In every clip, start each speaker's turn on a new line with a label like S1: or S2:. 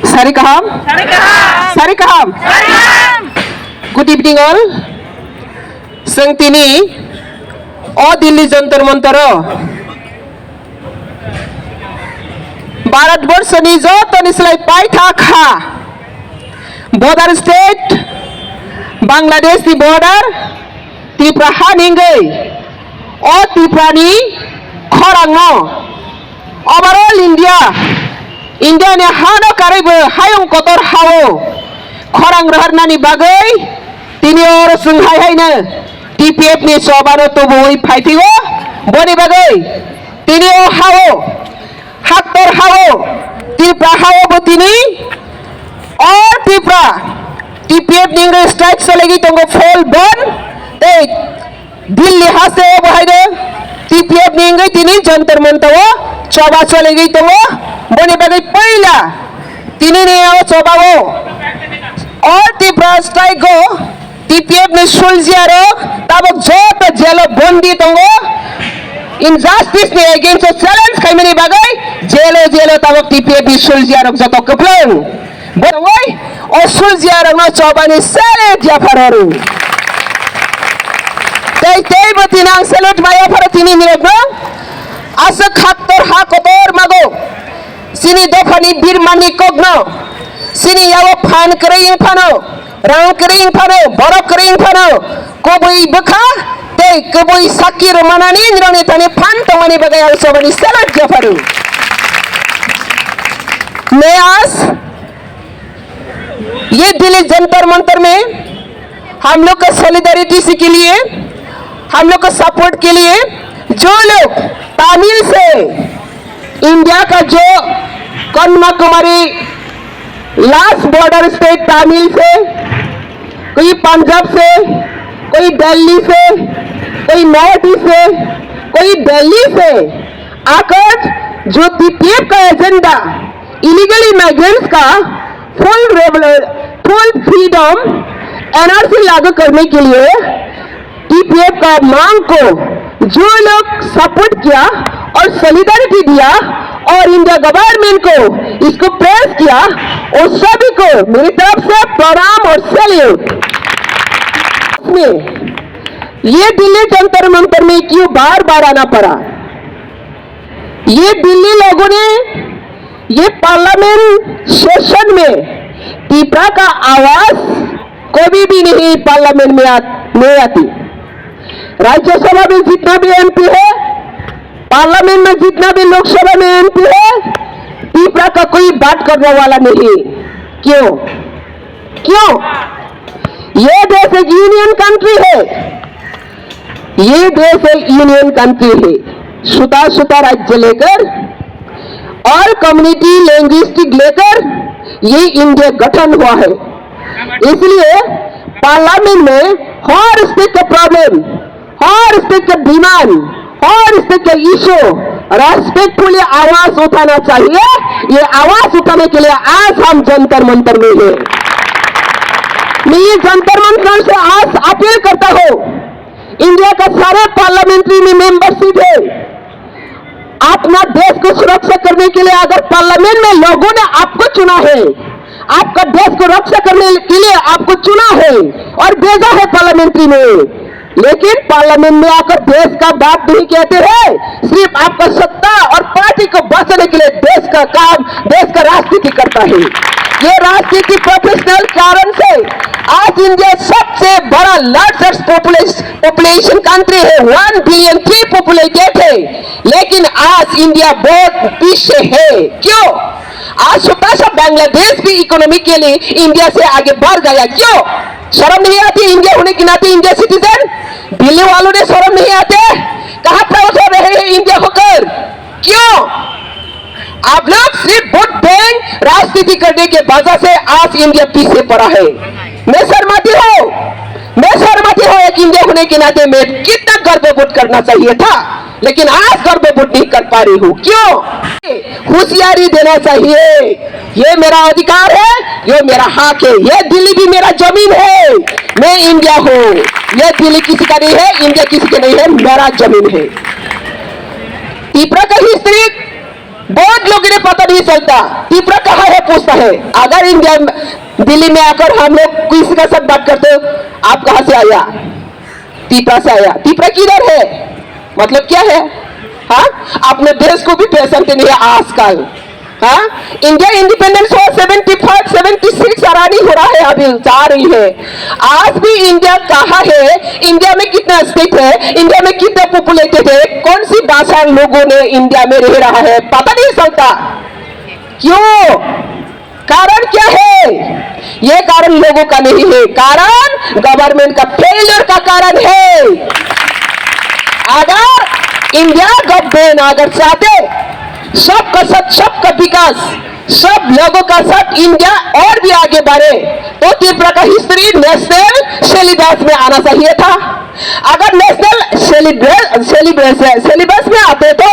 S1: Sarikaham? Sarikaham? Good evening all. Sengtini O Delhi Jantar Mantar भारतवर्षनि जतनिसलाई पाइथाखा border state Bangladesh di border Tripura haningai O Tripura ni khorangno overall India ni hano karaibo hayong kotor hawo khorang raharnani bagai tini oro sunghai haina TPF ni sobano toboi phaitigo boni bagai tini o hawo haktor hawo Tripura hawo botini और Tripura TPF निंगे strike चलेगी तो fall बन Delhi हासे बहाइदे TPF निंगे तिनी जंतर मंतर वो चौबा चलेगी तो वो बने बगे पहला तिनी ने वो चौबा वो और त्रिपुरा स्ट्राइक को TPF ने सुलझियारो तब जो तो जेलो बंदी तो वो injustice ने against challenge कहीं में बगे जेलो तब TPF ने सुलझियारो जो तो कपड़ों Boy, osul ziarang coba ni salet ya pararu. Tei betinang salet maya paratini mirip no. Asa khaktor hakotor mago. Sini dofani birmani kogno. Sini yawo pan kering pano, rang kering pano, borok kering pano. Kobui bekha, tei kobui sakir manani nirone tani pan tomani bagay coba ni salet ya paru. Neas ये दिल्ली जंतर मंतर में हम लोग का solidarity के लिए हम लोग का सपोर्ट के लिए जो लोग तमिल से इंडिया का जो Kanyakumari last border state Tamil से कोई पंजाब से कोई दिल्ली से कोई नॉर्थ ईस्ट से कोई दिल्ली से आकर जो TPF का एजेंडा इलीगल इमिग्रेंट्स का फुल फ्रीडम एनआरसी लागू करने के लिए TPF का मांग को जो लोग सपोर्ट किया और सॉलिडारिटी दिया और इंडिया गवर्नमेंट को इसको प्रेस किया उस सभी को मेरी तरफ से प्रणाम और सैल्यूट। ये दिल्ली जंतर मंतर में क्यों बार बार आना पड़ा? ये दिल्ली लोगों ने ये पार्लियामेंट सेशन में त्रिपुरा का आवाज कभी भी नहीं पार्लियामेंट में नहीं आती। राज्यसभा में जितना भी MP है, पार्लियामेंट में जितना भी लोकसभा में MP है, त्रिपुरा का कोई बात करने वाला नहीं। क्यों? ये देश एक यूनियन कंट्री है। ये देश एक यूनियन कंट्री है। छोटा राज्य लेकर और कम्युनिटी लैंग्विस्टिक लेकर ये इंडिया गठन हुआ है। इसलिए पार्लियामेंट में हर स्टेट का प्रॉब्लम, हर स्टेट का डिमांड, हर स्टेट का इशू रेस्पेक्टफुली आवाज उठाना चाहिए। ये आवाज उठाने के लिए आज हम जंतर मंतर में हैं। मैं ये जंतर मंतर से आज अपील करता हूं, इंडिया का सारे पार्लियामेंट्री में मेंबरशिप है। अपना देश को सुरक्षा करने के लिए अगर पार्लियामेंट में लोगों ने आपको चुना है, आपका देश को रक्षा करने के लिए आपको चुना है और भेजा है पार्लियामेंट्री में, लेकिन पार्लियामेंट में आकर देश का बात नहीं कहते हैं। सिर्फ आपका सत्ता और पार्टी को बचाने के लिए देश का काम, देश का राजनीति करता है। ये राजनीति प्रोफेशनल कारण से आज इंडिया सबसे बड़ा लार्जेस्ट पॉपुलेशन कंट्री है, 1 बिलियन 3 पॉपुलेटेड है, लेकिन आज इंडिया बहुत पीछे है। क्यों? आज छोटा सा बांग्लादेश भी इकोनॉमी के लिए इंडिया से आगे बढ़ गया। क्यों? शर्म नहीं आती इंडिया होने के नाते? इंडिया सिटीजन दिल्ली वालों ने शर्म नहीं आते? कहां प्राउड हो रहे हैं इंडिया होकर? क्यों? आप लोग सिर्फ वोट बैंक राजनीति करने के वजह से आज इंडिया पीछे पड़ा है। मैं शर्माती हूं एक इंडिया होने के नाते मैं कितना गर्व वोट करना चाहिए था, लेकिन आज गर्व वोट नहीं कर पा रही हूं। क्यों? होशियारी देना चाहिए। ये मेरा अधिकार है, ये मेरा हक है। ये दिल्ली भी मेरा जमीन है, मैं इंडिया हूं। ये दिल्ली किसी का नहीं है, इंडिया किसी का नहीं है, मेरा जमीन है। त्रिपुरा का हिस्ट्री बहुत लोगों ने पता नहीं चलता त्रिपुरा कहाँ है पूछता है। अगर इंडिया दिल्ली में आकर हम लोग किसी का साथ बात करते हो, आप कहाँ से आया? त्रिपुरा से आया। त्रिपुरा किधर है? मतलब क्या है? हाँ, अपने देश को भी पहचानते नहीं है आजकल। हाँ, इंडिया इंडिपेंडेंस हो 75 76 आरानी हो रहा है, अभी जा रही है। आज भी इंडिया कहाँ है? इंडिया में कितना स्टेट है? इंडिया में कितने पॉपुलेटेड है? कौन सी भाषा लोगों ने इंडिया में रह रहा है, पता नहीं चलता। क्यों? कारण क्या है? ये कारण लोगों का नहीं है, कारण गवर्नमेंट का फेलियर का कारण है। अगर इंडिया गवर्नमेंट अगर चाहते सबका साथ सबका विकास, सब लोगों का साथ इंडिया और भी आगे बढ़े, तो त्रिपुरा का हिस्ट्री नेशनल सिलेबस में आना चाहिए था। अगर नेशनल सिलेबस में आते तो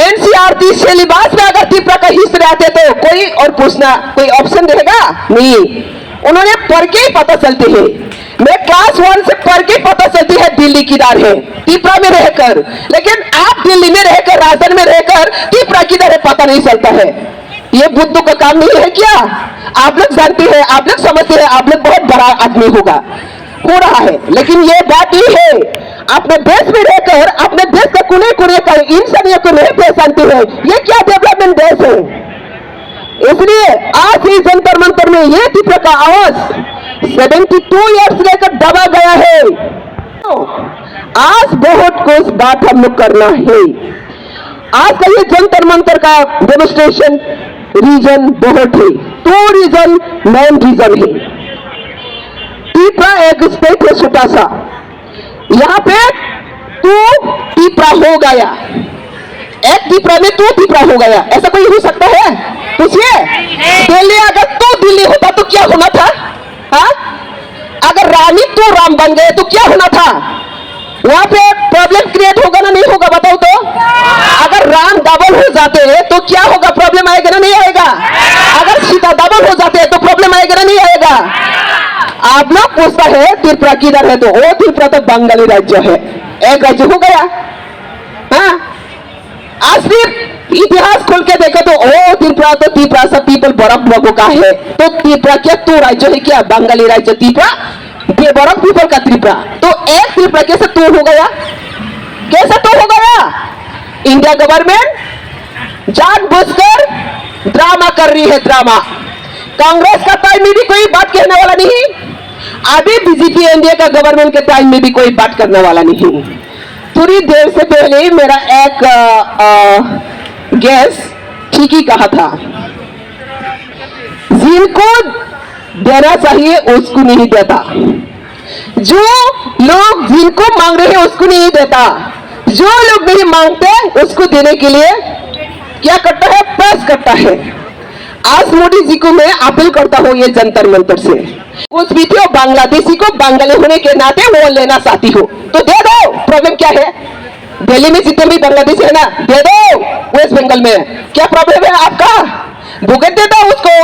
S1: एनसीईआरटी सिलेबस में अगर त्रिपुरा का हिस्ट्री आते तो कोई और पूछना कोई ऑप्शन रहेगा नहीं। उन्होंने पढ़ के ही पता चलते हैं। मैं क्लास 1 से पढ़ के पता चलती है दिल्ली किधर है, त्रिपुरा में रहकर। लेकिन आप दिल्ली में रहकर, राजधानी में रहकर त्रिपुरा किधर है पता नहीं चलता है। ये बुद्धू का काम नहीं है क्या? आप लोग जानते हैं, आप लोग समझते हैं, आप लोग बहुत बड़ा आदमी हो रहा है। लेकिन ये बात ये है, अपने देश में रहकर अपने देश का कोने कोने का इंसानियत को नहीं पहचानते हैं। ये क्या डेवलपमेंट देश है? इसलिए आज ही जंतर मंतर में ये त्रिपुरा का आवाज 72 ईयर्स लेकर दबा गया है। आज बहुत कुछ बात हम लोग करना है। आज का ये जंतर मंतर का डेमोन्स्ट्रेशन रीजन बहुत है। 2 रीजन मेन रीजन है। त्रिपुरा एक स्टेट है छोटा सा, यहाँ पे 2 त्रिपुरा हो गया। एक त्रिपुरा में 2 त्रिपुरा हो गया, ऐसा कोई हो सकता है? पूछिए। दिल्ली अगर 2 दिल्ली होता तो क्या होना था? हाँ, अगर रानी 2 राम बन गए तो क्या होना था? वहां पे प्रॉब्लम क्रिएट होगा ना नहीं होगा? बताओ तो। अगर राम डबल हो जाते हैं तो क्या होगा? प्रॉब्लम आएगा ना नहीं आएगा? अगर सीता डबल हो जाते हैं तो प्रॉब्लम आएगा ना नहीं आएगा? आप लोग पूछता है त्रिपुरा किधर है, तो वो त्रिपुरा तो बंगाली राज्य है, एक राज्य हो गया। हाँ, आज सिर्फ इतिहास खोल के देखो तो ओ त्रिपुरा तो त्रिपुरा सा पीपल बर्फ लोगों का है, तो त्रिपुरा क्या 2 राज्य है क्या? बंगाली राज्य त्रिपुरा, बेबरफ पीपल का त्रिपुरा। तो एक त्रिपुरा कैसे 2 हो गया? कैसे 2 हो गया? इंडिया गवर्नमेंट जानबूझकर ड्रामा कर रही है, ड्रामा। कांग्रेस का टाइम में भी कोई बात कहने वाला नहीं, अभी बीजेपी एनडीए का गवर्नमेंट के टाइम में भी कोई बात करने वाला नहीं। थोड़ी देर से पहले ही मेरा एक गेस्ट ठीक ही कहा था, जिनको देना चाहिए उसको नहीं देता, जो लोग जिनको मांग रहे हैं उसको नहीं देता, जो लोग नहीं मांगते उसको देने के लिए क्या करता है? प्रेस करता है। आज मोदी जी को मैं अपील करता हूँ ये जंतर मंतर से, कुछ भी थे बांग्लादेशी को बंगाली होने के नाते वो लेना चाहती हो तो दे दो। प्रॉब्लम क्या है? दिल्ली में जितने भी बांग्लादेशी है ना, दे दो। वेस्ट बंगाल में क्या प्रॉब्लम है आपका? भुगत देता उसको।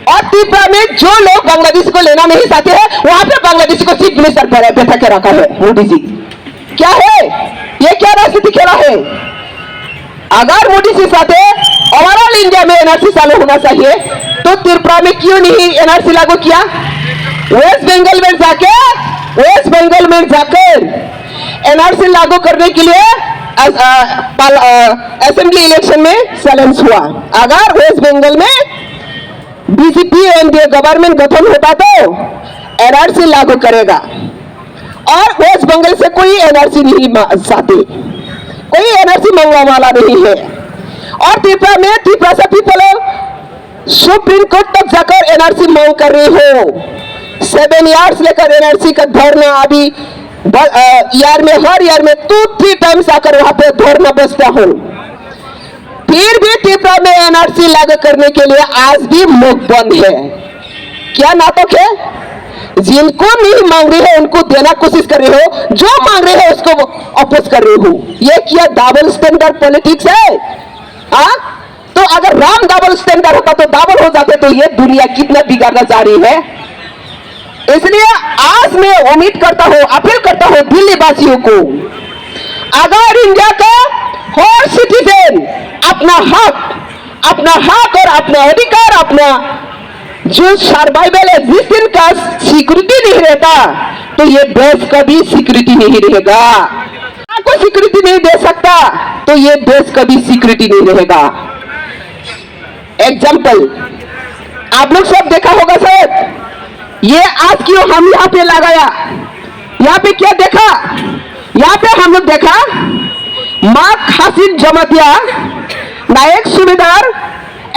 S1: और त्रिपुरा में जो लोग बांग्लादेशी को लेना नहीं चाहते हैं, वहां पे बांग्लादेशी को चीफ मिनिस्टर पर बैठा के रखा है मोदी जी। क्या है ये? क्या राजनीति खेला है? अगर मोदी जी चाहते ओवरऑल इंडिया में एनआरसी चालू होना चाहिए तो त्रिपुरा में क्यों नहीं एनआरसी लागू किया? वेस्ट बंगाल में जाकर एनआरसी लागू करने के लिए असेंबली इलेक्शन में चैलेंज हुआ। अगर वेस्ट बंगाल में बीजेपी एनडीए गवर्नमेंट गठन होता तो एनआरसी लागू करेगा, और वेस्ट बंगाल से कोई एनआरसी नहीं चाहते, कोई एनआरसी मांगने वाला नहीं है। और त्रिपुरा से पीपल सुप्रीम कोर्ट तक जाकर एनआरसी मांग कर रही हो। 7 ईयर्स लेकर एनआरसी का धरना अभी हर ईयर में 2-3 टाइम्स आकर वहां पे धरना बसता हूं। फिर भी त्रिपुरा में एनआरसी लागू करने के लिए आज भी मुख बंद है। क्या नाटक है? जिनको नहीं मांग रहे हो उनको देना कोशिश कर रहे हो, जो मांग रहे हो उसको अपोज कर रहे हो। ये क्या डबल स्टैंडर्ड पॉलिटिक्स है? हाँ, तो अगर राम डबल स्टैंडर्ड होता तो डबल हो जाते तो ये दुनिया कितना बिगाड़ना जा रही है। इसलिए आज मैं उम्मीद करता हूं, अपील करता हूं दिल्ली वासियों को, अगर इंडिया का हर सिटीजन अपना हक और अपना अधिकार, अपना जो सर्वाइवल एग्जिस्टेंस का सिक्योरिटी नहीं रहता तो ये देश कभी सिक्योरिटी नहीं रहेगा। को सिक्योरिटी नहीं दे सकता तो ये देश कभी सिक्योरिटी नहीं रहेगा। एग्जाम्पल आप लोग सब देखा होगा शायद, ये आज क्यों हम यहाँ पे लगाया, यहाँ पे क्या देखा, यहाँ पे हम लोग देखा मार्क हासिन जमातिया, नायक सूबेदार,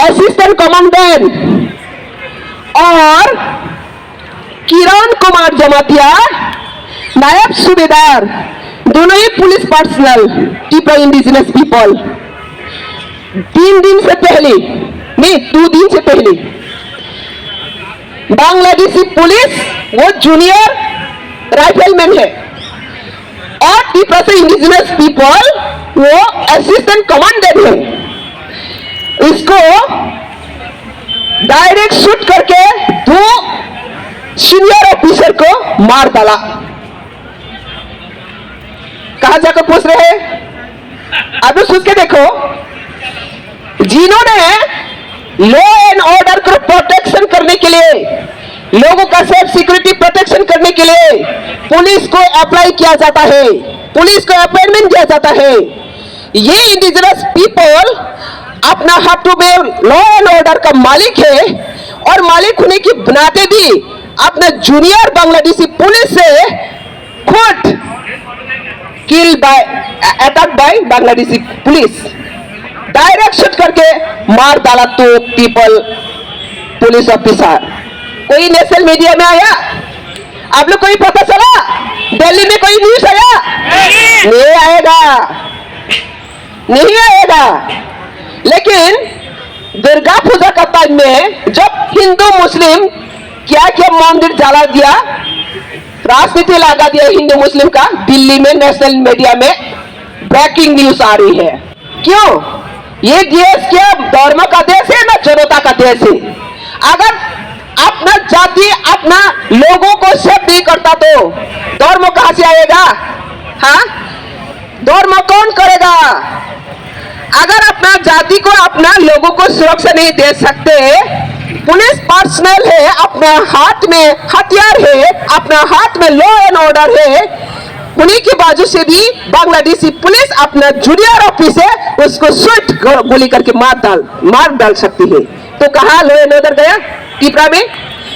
S1: असिस्टेंट कमांडेंट और किरण कुमार जमातिया, नायब सूबेदार, दोनों ही police personal Tipra indigenous people 3 दिन से पहले नहीं 2 दिन से पहले बांग्लादेशी पुलिस वो जूनियर राइफलमैन है और टिप्रा से इंडिजिनस पीपल वो असिस्टेंट कमांडेंट है। इसको डायरेक्ट शूट करके 2 सीनियर ऑफिसर को मार डाला। कहां जाकर पूछ रहे हैं, अब सोच के देखो, जिन्होंने लॉ एंड ऑर्डर को प्रोटेक्शन करने के लिए, लोगों का सेफ सिक्योरिटी प्रोटेक्शन करने के लिए पुलिस को अप्लाई किया जाता है, पुलिस को अपॉइंटमेंट दिया जाता है। ये इंडिजिनस पीपल अपना हाथ में लॉ एंड ऑर्डर का मालिक है और मालिक होने की बनाते भी अपना जूनियर बांग्लादेशी पुलिस से खुद kill by attack by Bangladeshi police, direct shoot करके मार डाला 2 पीपल पुलिस ऑफिसर। कोई नेशनल मीडिया में आया, आप लोग कोई पता चला, दिल्ली में कोई न्यूज आया? नहीं आएगा, नहीं आएगा। लेकिन दुर्गा पूजा का टाइम में जब हिंदू मुस्लिम क्या क्या मंदिर जला दिया, राजनीति लगा दिया हिंदू मुस्लिम का, दिल्ली में नेशनल मीडिया में ब्रेकिंग न्यूज आ रही है। क्यों? ये देश क्या धर्म का देश है ना जनता का देश है। अगर अपना जाति अपना लोगों को सेव नहीं करता तो धर्म कहां से आएगा? हाँ, धर्म कौन करेगा? अगर अपना जाति को अपना लोगों को सुरक्षा नहीं दे सकते, पुलिस पर्सनल है, अपना हाथ में हथियार है, अपना हाथ में लॉ एंड ऑर्डर है, उन्हीं की बाजू से भी बांग्लादेशी पुलिस अपना जूनियर ऑफिसर उसको शूट गोली करके मार डाल सकती है। तो कहां लॉ एंड ऑर्डर गया? टिप्रा में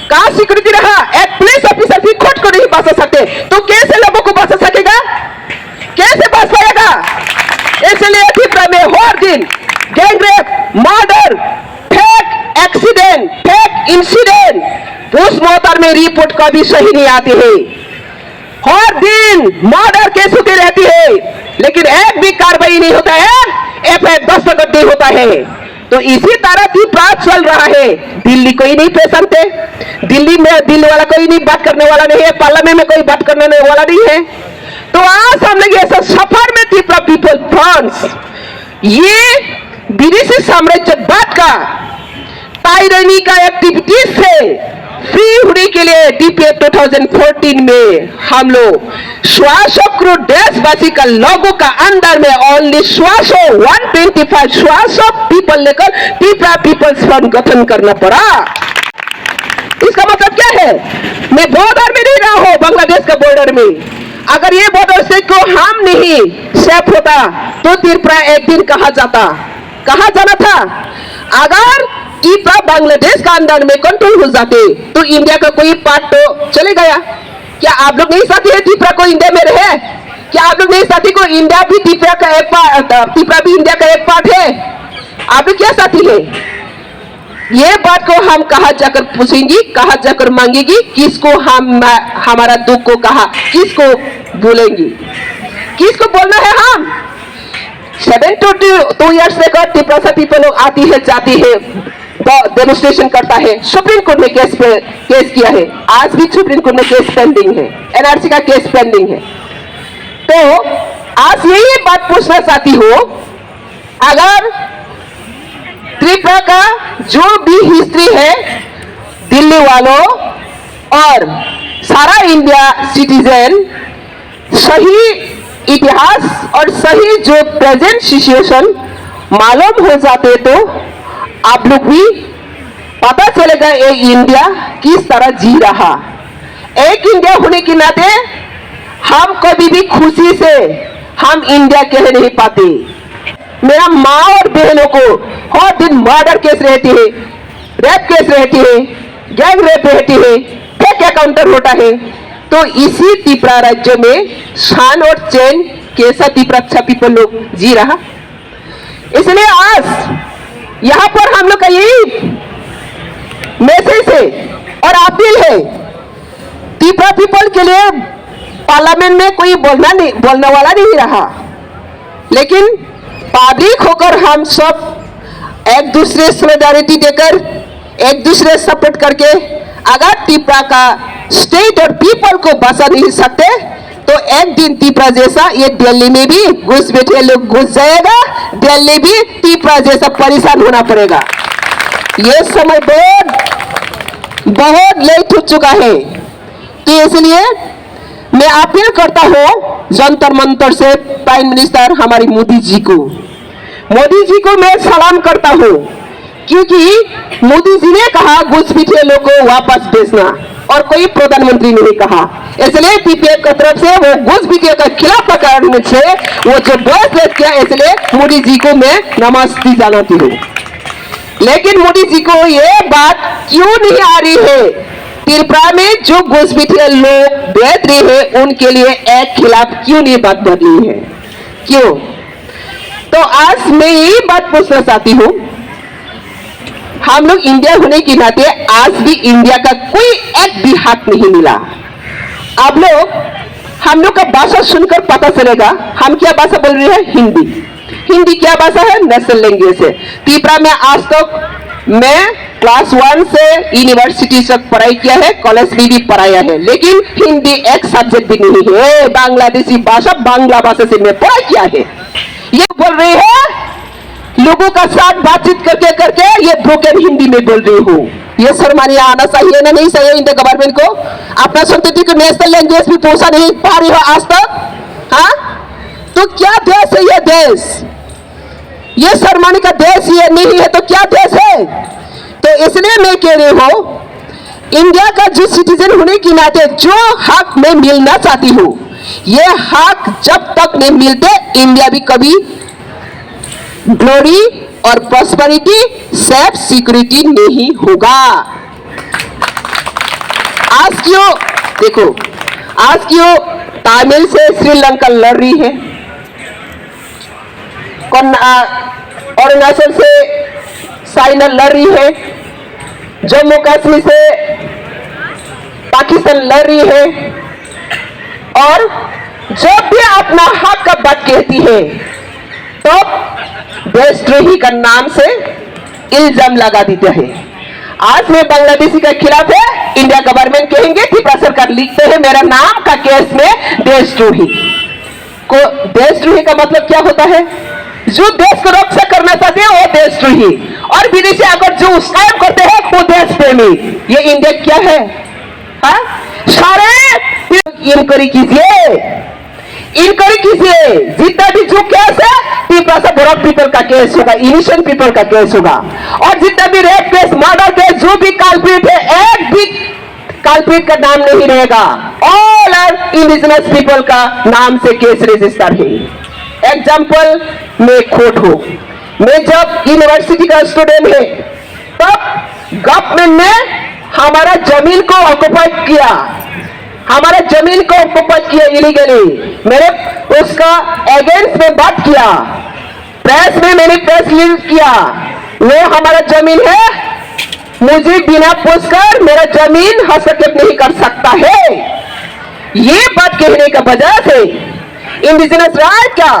S1: कहां सिक्योरिटी रहा? एक पुलिस ऑफिसर भी खुद को नहीं बचा सकते तो कैसे लोगों को बचा सकेगा? कैसे बच पाएगा? इसलिए टिप्रा में हर दिन gangrape, murder, fake accident, fake incident, postmortem में रिपोर्ट कभी सही नहीं आती है। हर दिन मर्डर केस होती रहती है लेकिन एक भी कार्रवाई नहीं होता है, एफआईआर दस्तखत नहीं होता है। तो इसी तरह टिप्रा चल रहा है। दिल्ली कोई नहीं पहचानते, दिल्ली में दिल्ली वाला कोई नहीं बात करने वाला नहीं है, पार्लियामेंट में कोई बात करने वाला नहीं है। तो आज हम लोग ऐसा सफर में टिप्रा पीपल फ्रांस, ये विदेशी साम्राज्यवाद का टायरनी का एक्टिविटीज से फ्री होने के लिए डीपीएफ 2014 में हम लोग 100 करोड़ देशवासी का लोगों का अंदर में ओनली 125 पीपल लेकर टिप्रा पीपल्स फ्रंट गठन करना पड़ा। इसका मतलब क्या है? मैं बॉर्डर में नहीं रहा हूं, बांग्लादेश का बॉर्डर में। अगर ये बॉर्डर से को हम नहीं सेफ होता तो टिप्रा एक दिन कहा जाना था। अगर टिप्रा बांग्लादेश का अंदर में कंट्रोल हो जाते तो इंडिया का कोई पार्ट तो चले गया। क्या आप लोग नहीं चाहते हैं टिप्रा को इंडिया में रहे? क्या आप लोग नहीं चाहते को इंडिया भी टिप्रा का एक पार्ट, टिप्रा भी इंडिया का एक पार्ट है? आप लोग क्या चाहती है? ये बात को हम कहा जाकर पूछेंगी, कहा जाकर मांगेगी, किसको हम हमारा दुख को कहा किसको बोलेंगी, किसको बोलना है? हम 7 to 2 years से टिप्रा से पीपल लोग आती है जाती है, डेमोन्स्ट्रेशन करता है, सुप्रीम कोर्ट में केस किया है, आज भी सुप्रीम कोर्ट में केस पेंडिंग है, एनआरसी का केस पेंडिंग है। तो आज यही बात पूछना चाहती हूँ, अगर टिप्रा का जो भी हिस्ट्री है दिल्ली वालों और सारा इंडिया सिटीजन सही इतिहास और सही जो प्रेजेंट सिचुएशन मालूम हो जाते तो आप लोग भी पता चलेगा ये इंडिया किस तरह जी रहा। एक इंडिया होने के नाते हम कभी भी खुशी से हम इंडिया कह नहीं पाते। मेरा माँ और बहनों को हर दिन मर्डर केस रहती है, रेप केस रहती है, गैंग रेप रहती है, फेक एकाउंटर होता है। तो इसी त्रिपुरा राज्य में शान और चैन कैसा त्रिपुरा पीपल लोग जी रहा। इसलिए आज यहां पर हम लोग का यही मैसेज है और अपील है, त्रिपुरा पीपल के लिए पार्लियामेंट में कोई बोलने वाला नहीं रहा, लेकिन पब्लिक होकर हम सब एक दूसरे सॉलिडारिटी देकर एक दूसरे सपोर्ट करके अगर त्रिपुरा का स्टेट और पीपल को बचा नहीं सकते तो एक दिन त्रिपुरा जैसा ये दिल्ली में भी घुस बैठे लोग घुस जाएगा, दिल्ली भी त्रिपुरा जैसा परेशान होना पड़ेगा। ये समय बहुत लेट हो चुका है। तो इसलिए मैं अपील करता हूं जंतर मंतर से प्राइम मिनिस्टर हमारी मोदी जी को मैं सलाम करता हूं, क्योंकि मोदी जी ने कहा घुसपैठिए लोग को वापस भेजना और कोई प्रधानमंत्री ने नहीं कहा। इसलिए पीपीएफ की तरफ से वो घुसपैठियों के खिलाफ पकड़ने से वो जो बॉयस लेट किया, इसलिए मोदी जी को मैं नमस्ते जानती हूँ। लेकिन मोदी जी को ये बात क्यों नहीं आ रही है, त्रिपुरा में जो घुसपैठिए लोग बैठ रहे हैं उनके लिए एक खिलाफ क्यों नहीं बात बदली है, क्यों? तो आज मैं यही बात पूछना चाहती हूँ, हम लोग इंडिया होने के नाते आज भी इंडिया का कोई एक भी हक नहीं मिला। आप लोग हम लोग का भाषा सुनकर पता चलेगा हम क्या भाषा बोल रहे हैं, हिंदी क्या भाषा है, नेशनल लैंग्वेज है। त्रिपुरा में आज तक मैं क्लास 1 से यूनिवर्सिटी तक पढ़ाई किया है, कॉलेज में भी पढ़ाया है, लेकिन हिंदी एक सब्जेक्ट भी नहीं है। बांग्लादेशी भाषा बांग्ला भाषा से मैं पढ़ाई किया है। ये बोल रही है लोगों का साथ बातचीत करके करके ये ब्रोकन हिंदी में बोल रही हूँ। ये शर्मानी आना चाहिए ना, नहीं चाहिए इंडिया गवर्नमेंट को? अपना संस्कृति को नेशनल लैंग्वेज भी पूछा नहीं पा रही हो आज तक, हाँ? तो क्या देश है ये देश? ये शर्मानी का देश ये नहीं है तो क्या देश है? तो इसलिए मैं कह रही हूँ, इंडिया का जो सिटीजन होने के नाते जो हक मैं मिलना चाहती हूँ, ये हक जब तक नहीं मिलते इंडिया भी कभी ग्लोरी और प्रॉस्पेरिटी सेफ सिक्योरिटी नहीं होगा। आज क्यों देखो, आज क्यों तमिल से श्रीलंका लड़ रही है, अरुणाचल से चाइना लड़ रही है, जम्मू कश्मीर से पाकिस्तान लड़ रही है, और जब भी अपना हक का बात कहती है तो देशद्रोही का नाम से इल्जाम लगा देते हैं। आज मैं बांग्लादेशी के खिलाफ है, इंडिया गवर्नमेंट कहेंगे, त्रिपुरा सरकार लिखते हैं मेरा नाम का केस में देशद्रोही को। देशद्रोही का मतलब क्या होता है? जो देश को रक्षा करना चाहते हैं वो देशद्रोही, और विदेशी अगर जो काम करते हैं वो देश प्रेमी। ये इंडिया क्या है? हाँ? सारे इंक्वायरी कीजिए, जितना भी जो केस है त्रिपुरा से बोरक पीपल का केस होगा, इनिशियल पीपल का केस होगा, और जितना भी रेप केस, मर्डर केस, जो भी कल्प्रिट है, एक भी कल्प्रिट का नाम नहीं रहेगा। ऑल आर इंडिजिनस पीपल का नाम से केस रजिस्टर है। एग्जाम्पल में खोट हो, मैं जब यूनिवर्सिटी का स्टूडेंट है तब गवर्नमेंट ने हमारा जमीन को ऑक्युपाई किया, हमारे जमीन को ऑक्युपाई किया इलीगली। मैंने उसका अगेंस्ट में बात किया, प्रेस में मैंने प्रेस रिलीज किया, वो हमारा जमीन है, मुझे बिना पूछकर मेरा जमीन हस्तक्षेप नहीं कर सकता है। ये बात कहने का वजह से, इंडिजिनस राइट का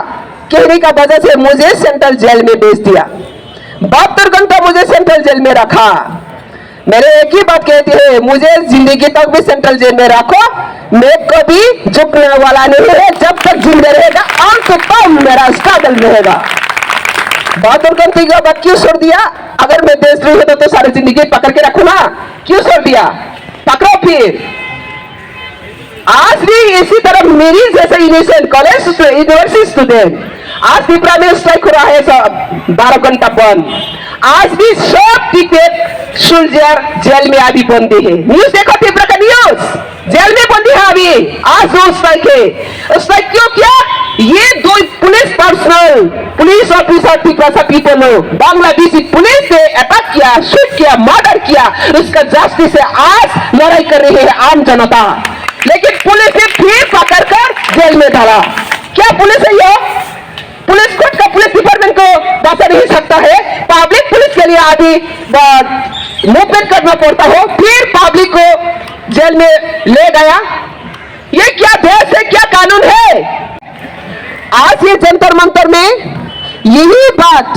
S1: कहने का वजह से मुझे सेंट्रल जेल में भेज दिया, 72 घंटा मुझे सेंट्रल जेल में रखा। मैंने एक ही बात कहती है, मुझे जिंदगी तक भी सेंट्रल जेल में रखो, मैं कभी झुकने वाला नहीं है। जब तक जिंदा रहेगा अंत तक मेरा स्ट्रगल रहेगा। 72 घंटे का बात क्यों छोड़ दिया? अगर मैं देशद्रोही होता तो सारी जिंदगी पकड़ के रखू ना, क्यों छोड़ दिया? पकड़ो फिर। आज भी इसी तरह मेरी जैसे इनोसेंट कॉलेज यूनिवर्सिटी स्टूडेंट आज त्रिपुरा में स्ट्राइक हो रहा है, सब 12 घंटा बंद। आज भी सब टिकट सोल्जर जेल में अभी बंदी है। न्यूज देखो त्रिपुरा का न्यूज, जेल में बंदी है अभी। आज वो स्ट्राइक है। स्ट्राइक क्यों किया? ये दो police personal, police officer Tripura से पीपल हो, बांग्लादेशी पुलिस से अटैक किया, शूट किया, मर्डर किया, उसका जस्टिस से आज लड़ाई कर रही है आम जनता। लेकिन पुलिस ने फिर पकड़कर जेल में डाला। क्या पुलिस है ये? पुलिस खुद का पुलिस डिपार्टमेंट को बचा नहीं सकता है। पब्लिक पुलिस के लिए आदि मूवमेंट करना पड़ता हो, फिर पब्लिक को जेल में ले गया। ये क्या देश है, क्या कानून है? आज ये जंतर मंतर में यही बात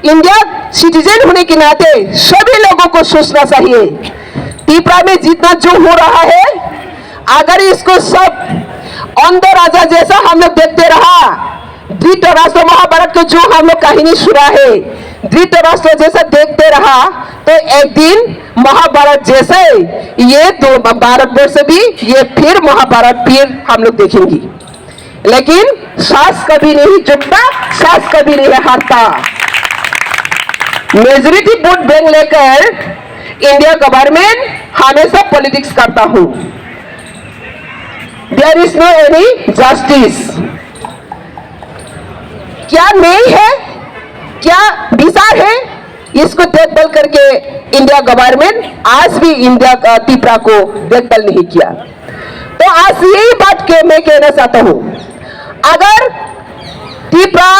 S1: इंडिया सिटीजन होने के नाते सभी लोगों को सोचना चाहिए। त्रिपुरा में जितना जो हो रहा है, अगर इसको सब अंध राजा जैसा हम लोग देखते रहा, धृतराष्ट्र महाभारत को जो हम लोग कहानी सुना है, धृतराष्ट्र जैसा देखते रहा, तो एक दिन महाभारत जैसे ये तो भारतवर्ष भी ये फिर महाभारत फिर हम लोग देखेंगे। लेकिन सास कभी नहीं झुकता, सास कभी नहीं हारता। मेजोरिटी वोट बैंक लेकर इंडिया गवर्नमेंट हमेशा पॉलिटिक्स करता हूं। There is no any justice. क्या नहीं है, क्या विचार है, इसको देखभाल करके इंडिया गवर्नमेंट आज भी इंडिया त्रिपुरा को देखभाल नहीं किया। तो आज यही बात मैं कहना चाहता हूं, अगर त्रिपुरा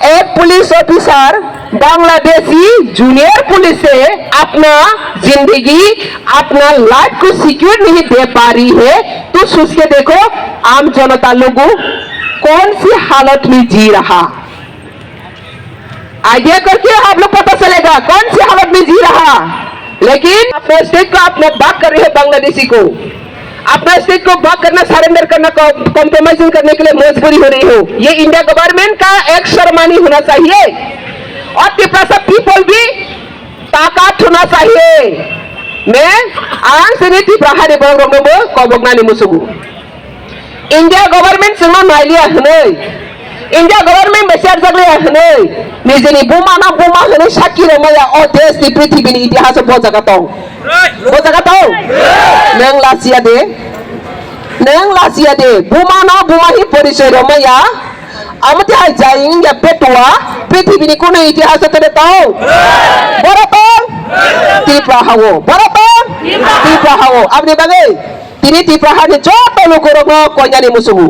S1: एक police officer Bangladeshi junior police से अपना जिंदगी, अपना लाइफ को सिक्योर नहीं दे पा रही है, तो सोच के देखो आम जनता लोगों कौन सी हालत में जी रहा। आइडिया करके आप लोग पता चलेगा कौन सी हालत में जी रहा। लेकिन अपने स्टेट को अपने बात कर रही है, बांग्लादेशी को अपना स्टेट को बात करना, सरेंडर करना, कॉम्प्रोमाइजिंग करने के लिए मजबूरी हो रही हो। ये इंडिया गवर्नमेंट का एक शर्मानी होना चाहिए और त्रिपुरा से पीपल भी ताकत होना चाहिए। मैं आज से त्रिपुरा हारे बंगो कबगनानी मुसुगु इंडिया गवर्नमेंट से नाइलिया हनै, इंडिया गवर्नमेंट बेसार जगले हनै, निजेनि बुमा ना बुमा हनै साखी रमाया ओ देश नि पृथ्वीनि इतिहास बजागाताव बजागाताव नों लासिया दे बुमा ना बुमा ही परिचय रमाया आमते हाय जाइं या पेटुआ पृथ्वीनि कोनो इतिहास तने ताव बरतन त्रिपुरा हावो बरतन त्रिपुरा हावो आपनि बागै तिनि त्रिपुरा हानि जत लोगोरगो कन्यानि मुसुगु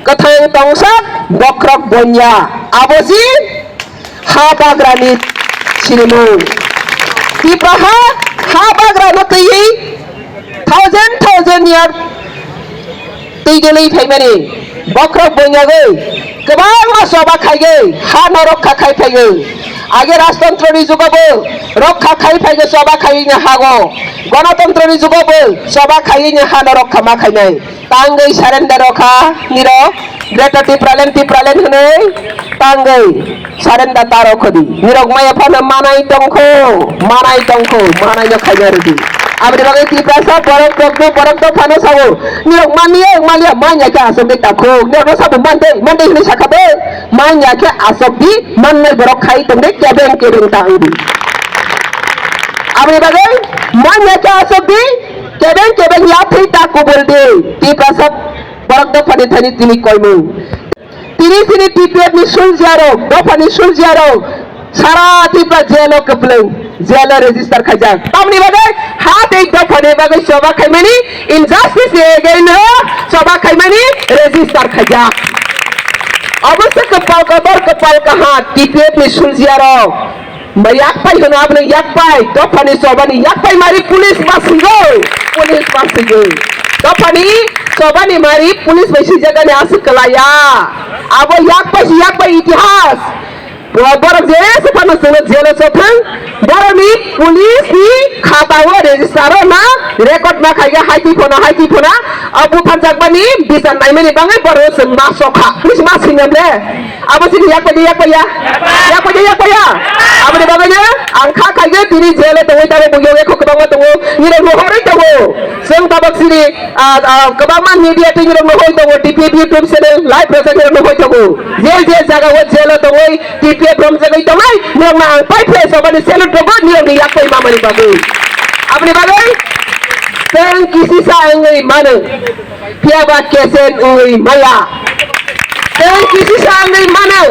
S1: कथां तंसाक बक्रक बन्या आबोसि हा बाग्रानि सिरिमु त्रिपुरा हा बाग्रा न तैयै थाउजेंड यार तैगोलै फैमानि बक्रक बन्यागै गोबां मासवा खायगै हा न रक्षा खायफैगै आगे राजतंत्रनि जुगावबो रक्षा खायफैगै सभा खायैनो हागौ गणतंत्रनि जुगावबो सभा खायैनो हा न रक्षा मा खायनै तांगै सरेंडर रखा निरो ग्रेटर त्रिपुरालेन हनै तांगै सरेंडर तारो खदि निरग माया फानो मानाय दंखौ मानाय न खायनो रेदि आबे बागै त्रिपुरा सा बरक तो फानो सावो निरग मानिया मान्या के आसब ताखौ निरग साबो मानदै हनै साखाबो मान्या के आसब दि माननाय बरक खाय तंदे केबें तांगि आबे बागै मान्या के आसब दि केबें या थै ताको बोलदे त्रिपुरा सा बरक तो फानि थानि तिनि कयमु तिनि टिपिएफ नि सुलजारो दफानि सुलजारो सारा त्रिपुरा जेलो कपलै जेलो रेजिस्टार खायजाक तामनि बागै हात एक दफानि बागै सभा खायमानि इनजास्टिस एगेन सभा खायमानि रेजिस्टार खायजाक अवश्य कपाल का हात टिपिएफ नि सुलजारो याक पाइ होनो आपने याक पाइ दफानि सभानि याक पाइ मारि पुलिस मासिगौ दफानि सभानि मारि पुलिस बैसि जगानि आसि कलाया अब याक पाइ इतिहास बरक जेसे फानो जोङो जेल सथां बरनि पुलिसनि खाता tahu registrar na record na kaya haiti phona abu phanjak bani bisan nai mani bangai boro seng masokha please masingam le abu sini yak paya abu de baganya angkha kaya tini jele tawai tare buyo ko kabang tawo ni ro hori tawo seng tabak sini kabang media ting ro hoi tawo TP YouTube channel live presenter ro hoi tawo jel jaga wo jel tawai TP from jagai tawai ni na pai place obani selu tawo ni yak pai mamani bagai apni bagai seng kisi sa ngai mana piaba kesen oi maya seng kisi sa ngai mana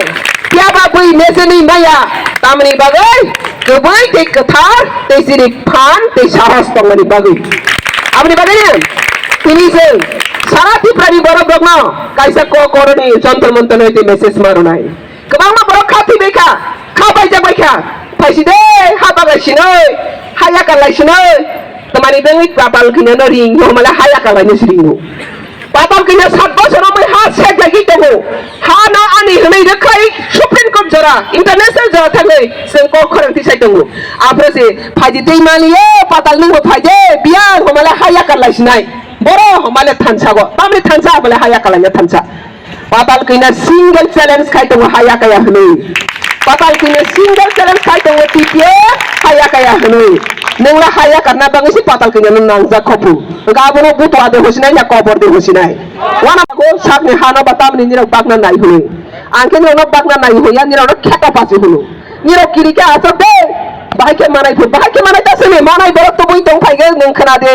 S1: piaba bui meseni maya tamni bagai kebai te kathar te siri phan te sahas tongani bagai apni bagai ni tini seng sarati prani boro bogno kaisa ko koroni jantar mantar hoite message marunai kebang ma boro khati beka khabai ja baikha paisi de ha bagai sinoi haya kalai sinoi temani bengi papal kena ring mala haya kalai nisringu papal kena 7 বছর mai ha set lagi tago ha na ani hnei rekai supreme court jara international jara thangai seng ko khorang ti sai tago apre se phaji dei maliye patal ning phaje biar mala haya kalai sinai boro mala thansa go tamni thansa mala haya kalai na thansa papal kena single challenge khai tago haya kaya hnei papal kena single challenge khai tago tipie haya kaya hnei nengla haya karena bang isi patal kenya nang jakopu gabono butu ade hosinai ya kobor de hosinai wana ko sakne hana batam ni niro bagna nai hulu anke niro bagna nai hoya niro kheta pasi hulu niro kirike asab de bahike manai ta sene manai borok to boi tong phaige neng khana de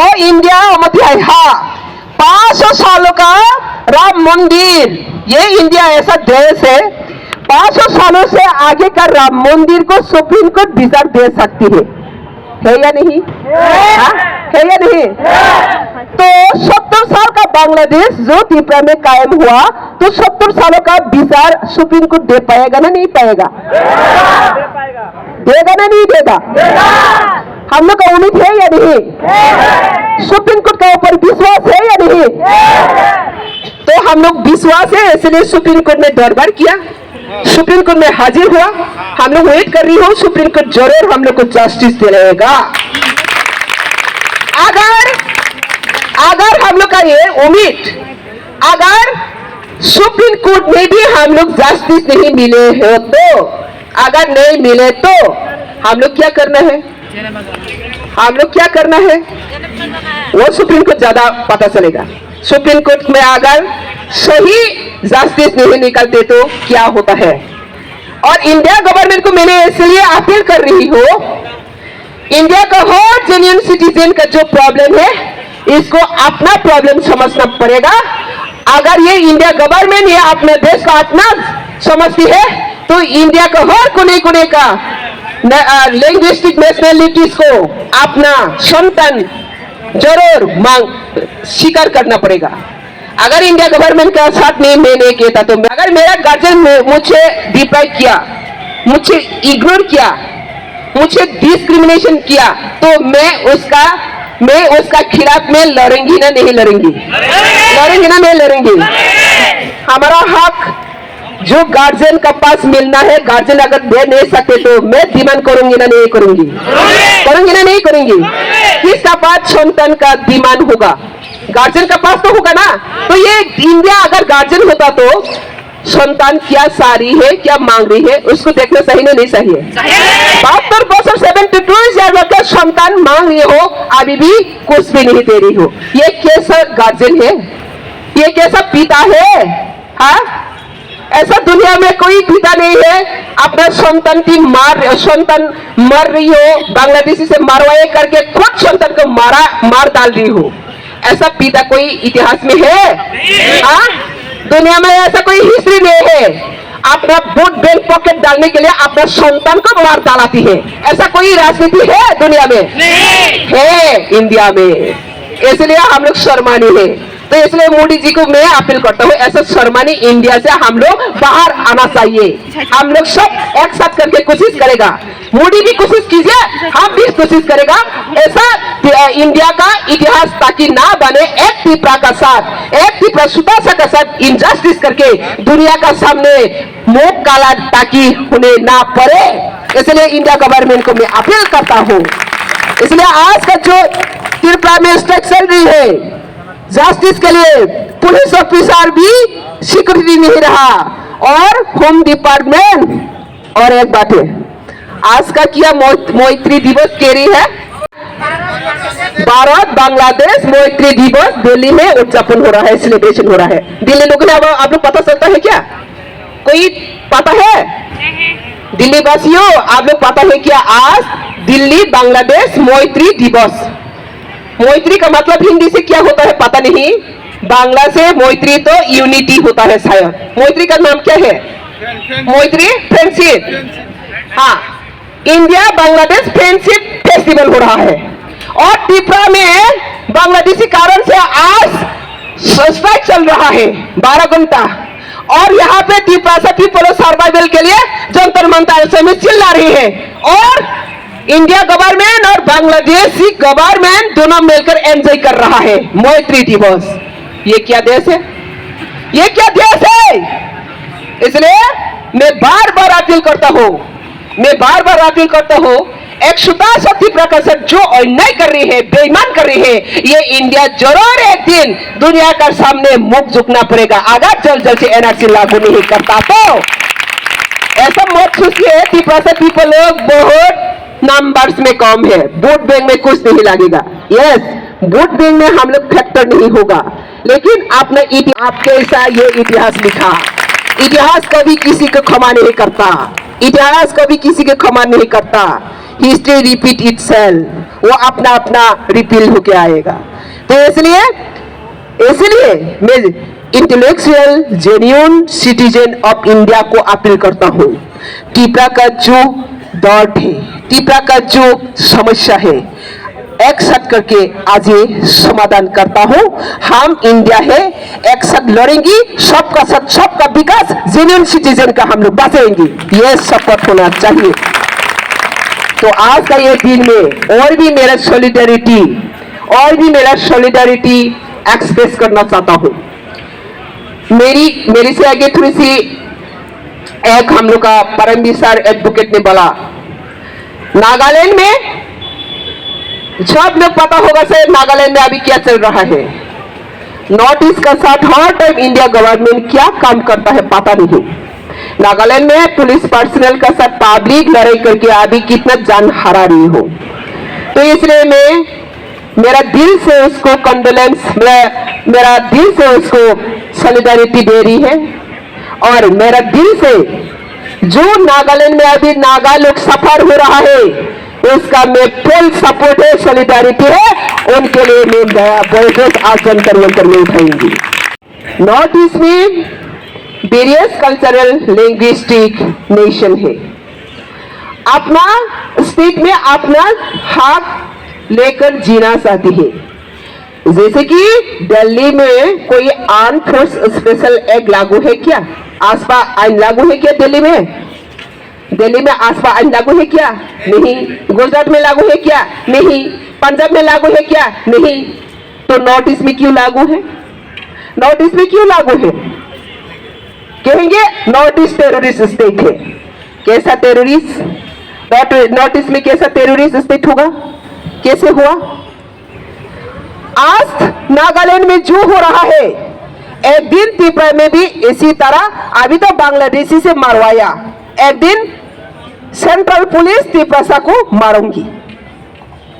S1: o india omati hai ha 500 सालों का राम मंदिर ये India ऐसा देश है 500 सालों से आगे का राम मंदिर को सुप्रीम कोर्ट विचार दे सकती है या नहीं है या नहीं तो 70 साल का बांग्लादेश जो त्रिपुरा में कायम हुआ तो 70 सालों का विचार सुप्रीम कोर्ट दे पाएगा ना नहीं पाएगा देगा ना नहीं देगा हम लोग का उम्मीद है या नहीं सुप्रीम कोर्ट का ऊपर विश्वास है या नहीं तो हम लोग विश्वास है इसलिए सुप्रीम कोर्ट ने दरबार किया सुप्रीम कोर्ट में हाजिर हुआ हम लोग वेट कर रही हो सुप्रीम कोर्ट जरूर हम लोग को जस्टिस दिलाएगा अगर हम लोग का ये उम्मीद अगर सुप्रीम कोर्ट में भी हम लोग जस्टिस नहीं मिले हो तो अगर नहीं मिले तो हम लोग क्या करना है वो सुप्रीम कोर्ट ज्यादा पता चलेगा सुप्रीम कोर्ट में अगर सही जस्टिस नहीं निकलते तो क्या होता है और इंडिया गवर्नमेंट को मैंने इसलिए अपील कर रही हूँ इंडिया का हर जेन्युइन सिटीजन का जो प्रॉब्लम है इसको अपना प्रॉब्लम समझना पड़ेगा अगर ये इंडिया गवर्नमेंट ये अपने देश का अपना समझती है तो इंडिया का हर कोने का लिंग्विस्टिक नेशनलिटीज को अपना संतान जरूर स्वीकार करना पड़ेगा अगर इंडिया गवर्नमेंट का साथ नहीं मैंने किया था तो अगर मेरा गार्जियन मुझे डिप्राइव किया मुझे इग्नोर किया मुझे डिस्क्रिमिनेशन किया तो मैं उसका खिलाफ में लड़ेंगी ना नहीं लड़ेंगी हमारा हक जो गार्जियन का पास मिलना है गार्जियन अगर दे नहीं सकते तो मैं डिमांड करूंगी ना नहीं करूंगी किसका पास संतान का डिमांड होगा गार्जियन का पास तो होगा ना तो ये इंडिया अगर गार्जियन होता तो संतान क्या सारी है क्या मांग रही है उसको देखना सही नहीं सही है 72 72 ईयर का संतान मांग रही हो अभी भी कुछ भी नहीं दे रही हो ये कैसा गार्जियन है ये कैसा पिता है हाँ ऐसा दुनिया में कोई पिता नहीं है अपना संतान मर रही हो बांग्लादेशी से मरवाए करके खुद संतान को मार डाल रही हो ऐसा पिता कोई इतिहास में है हाँ दुनिया में ऐसा कोई हिस्ट्री नहीं है अपना वोट बैंक पॉकेट डालने के लिए अपना संतान को मार डालती है ऐसा कोई राजनीति है दुनिया में है इंडिया में इसलिए हम लोग शर्मानी है तो इसलिए मोदी जी को मैं अपील करता हूँ ऐसा शर्मानी इंडिया से हम लोग बाहर आना चाहिए हम लोग सब एक साथ करके कोशिश करेगा मोदी भी कोशिश कीजिए हम भी कोशिश करेगा ऐसा इंडिया का इतिहास ताकि ना बने एक त्रिपुरा का साथ एक त्रिपुरा सुतासा का साथ इंजस्टिस करके दुनिया का सामने मुंह काला ताकि उन्हें ना पड़े इसलिए इंडिया गवर्नमेंट को मैं अपील करता हूं। इसलिए आज का जो त्रिपुरा में स्ट्राइक चल रही है, जस्टिस के लिए पुलिस ऑफिसर भी सिक्योरिटी नहीं रहा, और होम डिपार्टमेंट। और एक बात है, आज का क्या मैत्री दिवस कह रही है, भारत बांग्लादेश मैत्री दिवस दिल्ली में उद्यापन हो रहा है, सेलिब्रेशन हो रहा है। दिल्ली लोगों ने आप लोग पता चलता है क्या? कोई पता है? दिल्ली वासियों, आप लोग पता है क्या आज दिल्ली बांग्लादेश मैत्री दिवस? मैत्री का मतलब हिंदी से क्या होता है पता नहीं, बांग्ला से मैत्री तो यूनिटी होता है शायद। मैत्री का नाम क्या है? मैत्री फ्रेंडशिप। हाँ, इंडिया बांग्लादेश फ्रेंडशिप फेस्टिवल हो रहा है, और त्रिपुरा में बांग्लादेशी कारण से आज स्ट्राइक चल रहा है 12 घंटा, और यहाँ पे त्रिपुरा पीपल सर्वाइवल के लिए जंतर मंतर से चिल्ला रही है, और इंडिया गवर्नमेंट और बांग्लादेशी गवर्नमेंट दोनों मिलकर एंजॉय कर रहा है मैत्री दिवस। ये क्या देश है? ये क्या देश है? इसलिए मैं बार बार अपील करता हूं, एक शुद्धा शक्ति प्रकाशक जो अन्याय कर रही है, बेईमान कर रही है, ये इंडिया जरूर एक दिन दुनिया का सामने मुख झुकना पड़ेगा अगर जल्द से एनआरसी लागू नहीं करता तो। ऐसा मत सोचिए त्रिपुरा से पीपल लोग बहुत नंबर्स में कम है, वोट बैंक में कुछ नहीं लगेगा। यस, वोट बैंक में हम लोग फैक्टर नहीं होगा, लेकिन आपने आपके ऐसा ये इतिहास लिखा, इतिहास कभी किसी को क्षमा नहीं करता, इतिहास कभी किसी को क्षमा नहीं करता। हिस्ट्री रिपीट इटसेल्फ, वो अपना अपना रिपील होके आएगा। तो इसलिए मैं intellectual genuine citizen of India को अपील करता हूँ, त्रिपुरा का जो दर्द है, त्रिपुरा का जो समस्या है, एक साथ करके आज ये समाधान करता हूं। हम इंडिया है, एक साथ लड़ेंगे, सबका साथ सबका विकास, जेन्युइन सिटीजन का हम लोग बचाएंगे, ये शपथ होना चाहिए। तो आज का ये दिन में और भी मेरा सॉलिडारिटी एक्सप्रेस करना चाहता हूं। मेरी से आगे थोड़ी सी एक हम लोग का परमवीर सर एडवोकेट ने बोला, नागालैंड में सब लोग पता होगा सर, नागालैंड में अभी क्या चल रहा है। नॉर्थ ईस्ट का साथ हर टाइम इंडिया गवर्नमेंट क्या काम करता है पता नहीं। नागालैंड में पुलिस पर्सनल का साथ पब्लिक लड़ाई करके अभी कितना जान हरा रही हो। तो इसलिए मेरा दिल से उसको कंडोलेंस, मेरा दिल से उसको सॉलिडारिटी दे रही है, और मेरा दिल से जो नागालैंड में अभी नागा लोग सफर हो रहा है उसका मैं फुल सपोर्ट है, सॉलिडारिटी है, उनके लिए मैं बोयकॉट आज जंतर मंतर में उठाएंगी। नॉर्थ ईस्ट में वेरियस कल्चरल लिंग्विस्टिक नेशन है, अपना स्टेट में अपना हक लेकर जीना चाहती है। जैसे कि दिल्ली में कोई आर्म फोर्स स्पेशल एक्ट लागू है क्या? आसपा आइन लागू है क्या दिल्ली में आसपा आइन लागू है क्या? नहीं। गुजरात में लागू है क्या? नहीं। पंजाब में लागू है क्या? नहीं। तो नॉर्थ ईस्ट में क्यों लागू है? नॉर्थ ईस्ट में क्यों लागू है? कहेंगे नॉर्थ ईस्ट टेररिस्ट स्टेट है। कैसा टेररिस्ट? नॉर्थ ईस्ट में कैसा टेररिस्ट स्टेट होगा? कैसे हुआ? आज नागालैंड में जो हो रहा है, एक दिन त्रिपुरा में भी इसी तरह, अभी तो बांग्लादेशी से मारवाया, एक दिन सेंट्रल पुलिस त्रिपुरा को मारूंगी।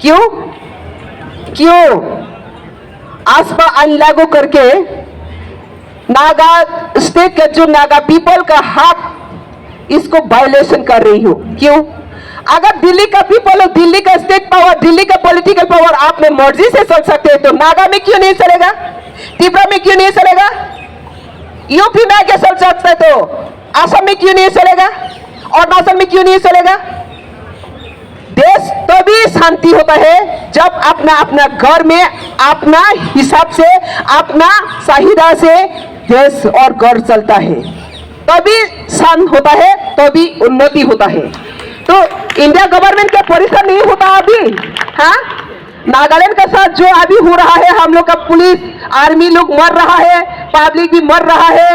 S1: क्यों? आसपा आइन लागू करके नागा स्टेट का जो नागा पीपल का हक, इसको वायलेशन कर रही हो। क्यों? अगर दिल्ली का पीपल और दिल्ली का स्टेट पावर, दिल्ली का पॉलिटिकल पावर आपने मर्जी से चल सकते हैं, तो नागा में क्यों नहीं चलेगा? त्रिपुरा में क्यों नहीं चलेगा? यूपी में आगे चल सकते तो असम में क्यों नहीं चलेगा? और अरुणाचल में क्यों नहीं चलेगा? देश तो भी शांति होता है जब अपना अपना घर में अपना हिसाब से, अपना चाहिदा से देश और घर चलता है, तभी शांत होता है, तभी उन्नति होता है। तो इंडिया गवर्नमेंट का परेशान नहीं होता अभी। हाँ, नागालैंड के साथ जो अभी हो रहा है, हम लोग का पुलिस आर्मी लोग मर रहा है, पब्लिक भी मर रहा है,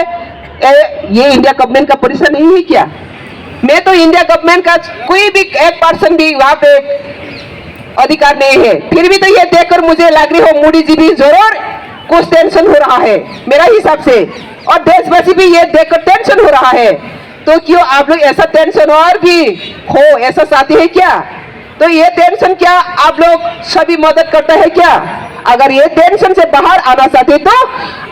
S1: ये इंडिया गवर्नमेंट का परेशान नहीं है क्या? मैं तो इंडिया गवर्नमेंट का कोई भी 1% भी वहां पे अधिकार नहीं है, फिर भी तो ये देखकर मुझे लग रही हो मोदी जी भी जरूर कुछ टेंशन हो रहा है मेरा हिसाब से, और देशवासी भी ये देखकर टेंशन हो रहा है। तो क्यों आप लोग ऐसा टेंशन और भी हो, ऐसा साथी है क्या? तो ये टेंशन क्या आप लोग सभी मदद करते हैं क्या? अगर ये टेंशन से बाहर आना चाहते तो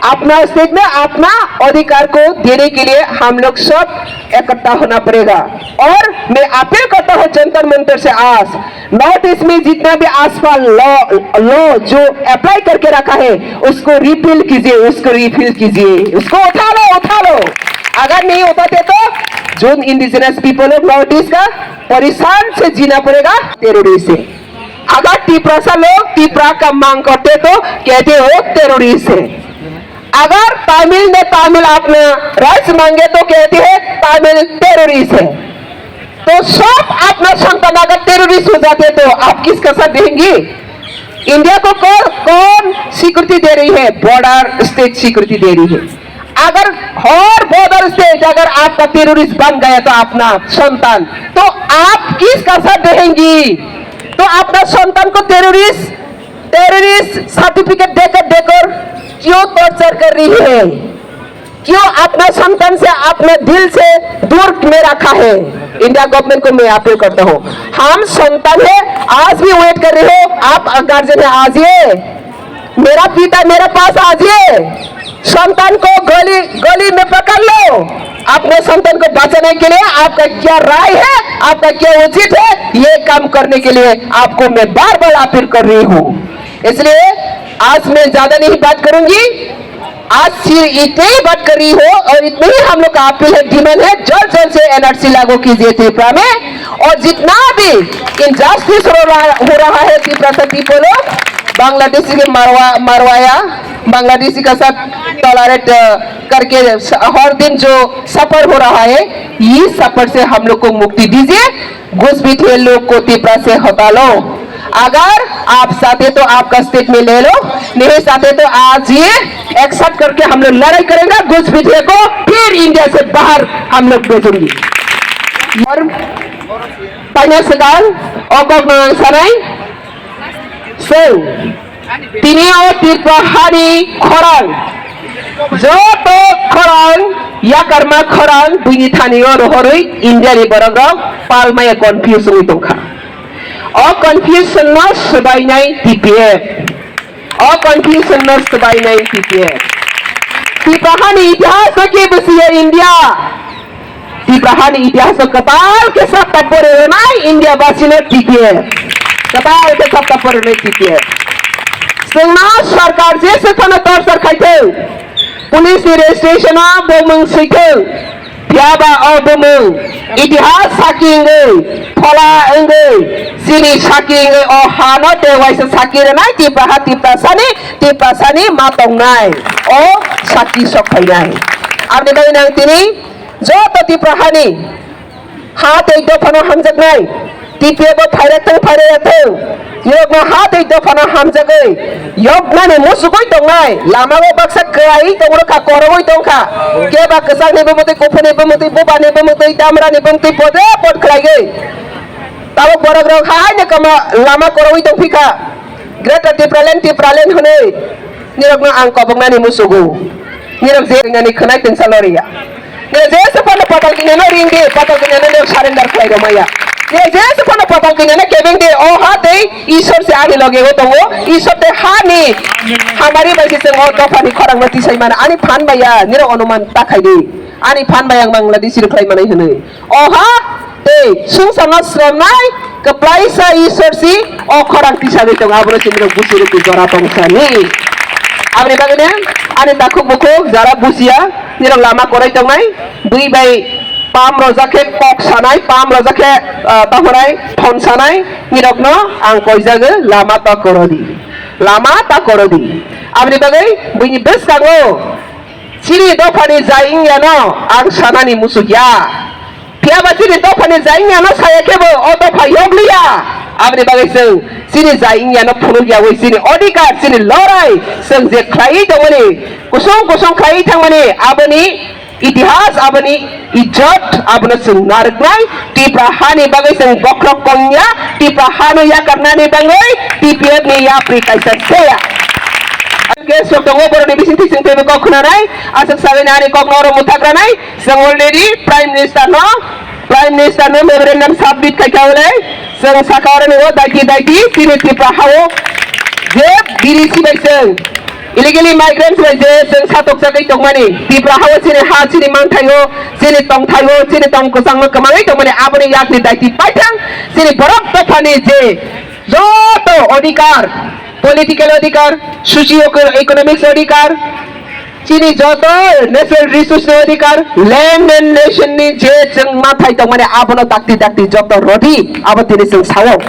S1: अपना स्टेट में अपना अधिकार को देने के लिए हम लोग सब इकट्ठा होना पड़ेगा। और मैं अपील करता हूँ जंतर मंतर से, आज नॉर्थ ईस्ट में जितना भी आसपास लॉ जो अप्लाई करके रखा है उसको रिपील कीजिए, उसको रिफिल कीजिए, उसको उठा लो। अगर नहीं उठाते तो जो indigenous people of north east का परेशान से जीना पड़ेगा टेररिस्ट से। अगर तिपरासा लोग तिपरा का मांग करते तो कहते हो टेररिस्ट है। अगर तमिल ने तमिल अपना राइट्स मांगे तो कहते हैं तमिल टेररिस्ट है। तो सब अपना संतान अगर टेररिस्ट हो जाते तो आप किसका साथ देंगे? इंडिया को कौन सिक्योरिटी दे रही है? बॉर्डर स्टेट सिक्योरिटी दे रही है। अगर हर बॉर्डर स्टेट अगर आपका टेररिस्ट बन गया तो अपना संतान, तो आप किसका साथ देंगी? तो अपना संतान को टेररिस्ट सर्टिफिकेट देकर क्यों टॉर्चर कर रही है? क्यों अपना संतान से अपने दिल से दूर में रखा है? इंडिया गवर्नमेंट को मैं अपील करता हूँ, हम संतान है, आज भी वेट कर रहे हो, आप गार्जियन है, आजिए, मेरा पिता मेरे पास आजिए, संतान को गली में पकड़ लो। अपने संतान को बचाने के लिए आपका क्या राय है, आपका क्या उचित है, ये काम करने के लिए आपको मैं बार बार अपील कर रही हूँ। इसलिए आज मैं ज्यादा नहीं बात करूंगी, आज सिर्फ इतने ही बात कर रही हो और इतने ही हम लोग का अपील है, डिमांड है, जल्द से एनआरसी लागू कीजिए त्रिपुरा में। और जितना भी इनजस्टिस हो रहा है त्रिपुरा से पीपल बांग्लादेशी के मरवाया, बांग्लादेशी का साथ टॉलरेट करके हर दिन जो सफर हो रहा है, इस सफर से हम लोग को मुक्ति दीजिए। घुसपैठिए लोग को त्रिपुरा से हटा लो। अगर आप चाहते तो आपका स्टेट में ले लो, नहीं चाहते तो आज ये एक्सेप्ट करके हम लोग लड़ाई करेंगे घुसपैठिए को, फिर इंडिया से बाहर हम लोग भेजेंगे। और banyak sekali okok nang sanai sing tinio tipa hari khorang joto khorang ya karma khorang bunyi thanio rohorui India ni borogrok palmaya confusion itongkha o confusion no sebainai TPF o confusion no sebainai TPF tipa hani itihas ke besia India Tiprahan इतिहास कताल के साथ तपोरे नहीं India बासी ने TPA कताल के साथ तपोरे नहीं TPA सेना सरकार जैसे थाना तौर सर खाइते पुलिस रजिस्ट्रेशन बोमंग सीखे प्याबा और बोमंग इतिहास साकिंगे फला एंगे सिनी साकिंगे और हानो देवाइसे साकिरे नहीं तिप्रासानी मातों नहीं और साकी सोखाई नहीं आपने कहीं नहीं तिनी जो तो तिप्रहानी हाथ एक दो फनो हम जग नहीं तिप्रे बो फायरते योग में हाथ एक दो फनो हम जग योग ना ने मुसुकोई तो नहीं लामा वो बक्सा कई तो वो का कोरोई तो का के बाक साग ने बमते कोफे ने बमते बुबा ने बमते दामरा ने बमते पदे पद खलाई गई तब बरग रग हाय ने कमा लामा कोरोई तो फिका ग्रेटर तिप्रालेन होने निरग में आंक बंगना ने मुसुगो निरग जे ने खनाई तेंसालोरिया जैसे पनो पतल के ने रिंग दे पतल के ने सरेंडर खाएगा मैया ये जैसे पनो पतल के ने केविंग दे ओ हाथे ईश्वर से आने लगे हो तो वो ईश्वर ते हानि हमारी बल्कि से वो दफानी खरंग मती सही माने आनी फान भैया निरो अनुमान ताखाई दे आनी फान भैया बांग्लादेशी रखलाई माने हने ओ हा ते सुं समस नाय कप्लाई सा ईश्वर सी ओ खरंग तिसा दे तो आबरो चिंद्र बुसी रे जरा तंसानी आपने बागने आने ताखुक मुखुक जरा बुसिया निरं लामा कोराई तंगनाय दुई बाई पाम रजाके कक सानाय पाम रजाके ताहराय थन सानाय निरगनो आं कइजागे लामा ता करodi आपने बागै बुइनि बेस कागो सिरि दफानि जाइं यानो आं सानानि मुसुगिया पियाबा सिरि दफानि जाइं यानो सायाकेबो ओ दफा योगलिया आपने बागै जों सिरि जाइं यानो फुनुगिया वै सिरि अधिकार सिरि लराय जों जे खाइ दंमोनि कुसुं खाइ थांमोनि आबोनि इतिहास aboni ijot abono sung nariknai tipra hani bagai sung bokrok kongnya tipra hano ya karnani bangai TPF ni ya pri kaisa saya ke sotongo boroni bisinti sing tebe kokhnanai asak sawenani koknoro muthakranai sung already prime minister no memorandum submit kaikawle sung sakarani o daiti tini tipra hawo je dirisi baiseng illegally migrants by the sing satok sakai tongmani tipra hawo sini ha sini mangthayo sini tongthayo sini tong kusang kamangai tongmani aboni yakni daiti paithang sini borok tofani je joto odhikar political odhikar socio economics odhikar chini joto natural resource odhikar land and nation ni je jeng mathai tongmani abono dakti joto rodi abotini sing sawo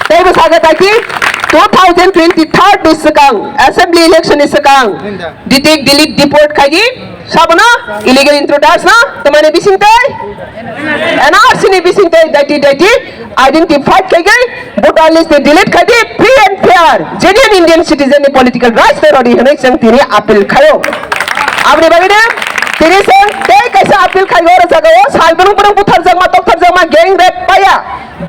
S1: tebo saga daiti 2023 ni sekang assembly election ni sekang detect delete deport khaji sabna illegal intruders na tamane bisingtai NRC ni bisingtai daiti identified khaji voter list delete khaji free and fair genuine Indian citizen ni political rights te rodi hene sang tini appeal khayo abni bagine tini sang te kaisa appeal khayo ra jagao salbung puthar jangma gang rape paya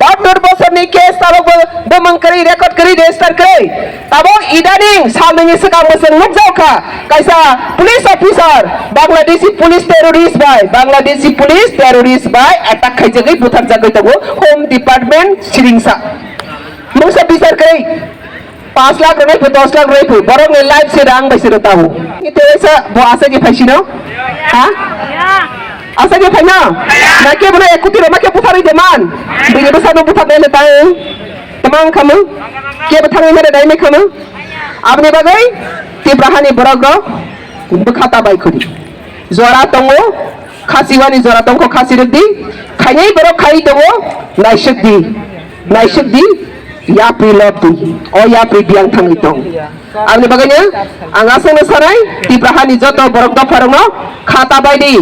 S1: Doctor Bosani case tabok demang kari record kari register kari tabok idaning salming sekam meseng nukjauka kaisa police officer Bangladeshi police terrorist by attack khai jagai buthar jagai tago home department siringsa musa bisar kari 5 lakh रुपए 10 लाख रुपए बरong ne live se rang baisiro tahu itu esa bo asa ke phasino ha asa ke phana na ke bro ekuti roma ke puthari deman bini besano puthar ne tahu tamang kamu ke bathang mere dai me kamu abni bagai tibrahani borogro bukhata bai khuri zora tongo khasiwani zora tongko khasi redi khainai borok khai tongo naishuk di ya piloti o ya pridiang thangi tong abni bagainya angasang sarai tibrahani joto borok do farmo khata baidi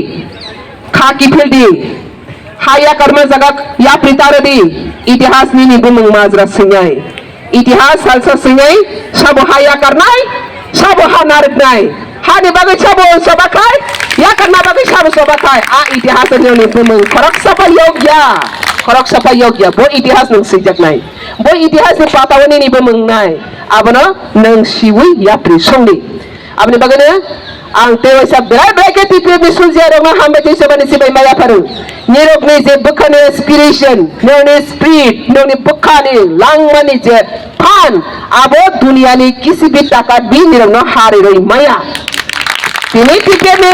S1: khaki fildi haya karma jaga ya pritaradi इतिहास ni bumung majra singai इतिहास salsa singai sabo haya karnai sabo hanarnai hani bagai sabo sobakai ya karna bagai sabo sobakai a इतिहास ni bumung korak sapa yogya bo इतिहास nung sejak nai bo इतिहास ni patawani ni bumung nai abono nung siwi ya prisongni abni bagane ang tewa sa berai ke tipe bisul jero ma hambe ti sabani sibai maya paru nirok ni je bukhane aspiration noni spirit noni bukhane langmani je pan abo dunia ni kisi bhi takat bhi nirok no hare roi maya tini tipe me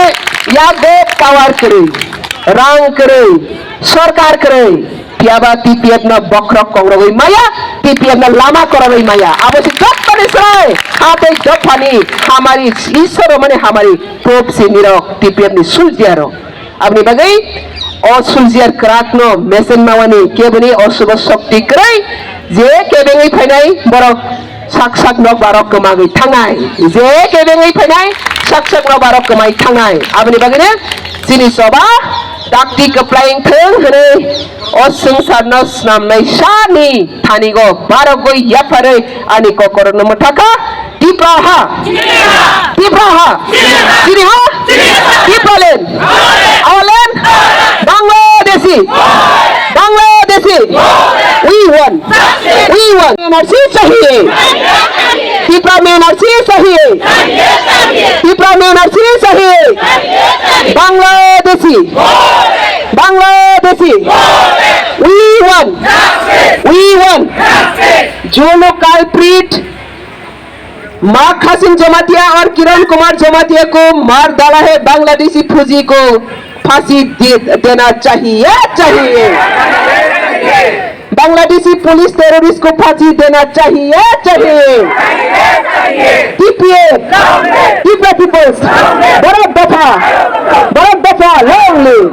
S1: ya go power kare rang kare sarkar kare tiaba TPF na bokrok kongroi maya TPF na lama koroi maya abo si doktor israi hate dopani hamari isoro mane hamari prop se nirok TPF ni suljiaro abni bagai o suljiar krakno mesen mawani kebani osubo shakti krai je kebengai phainai borok sak nok barok kemagi thangai je kebengai phainai sak nok barok kemai thangai abni bagai ne sini soba dakti applying theng hare osung sarna snamnai shani thanigo barogo yapare ani kokorno muthaka tipraha tipalen awalen bangladeshi we won NRC sahiye tipra में NRC sahiye tipra में NRC sahiye Bangladeshi we won जो लोग culprit माँ खासिम जमातिया और किरण कुमार जमातिया को मार डाला है बांग्लादेशी फौजी को फांसी देना चाहिए बांग्लादेशी पुलिस टेररिस्ट को फांसी देना चाहिए TPF पीपल्स बड़ा दफा लॉन्ग लिव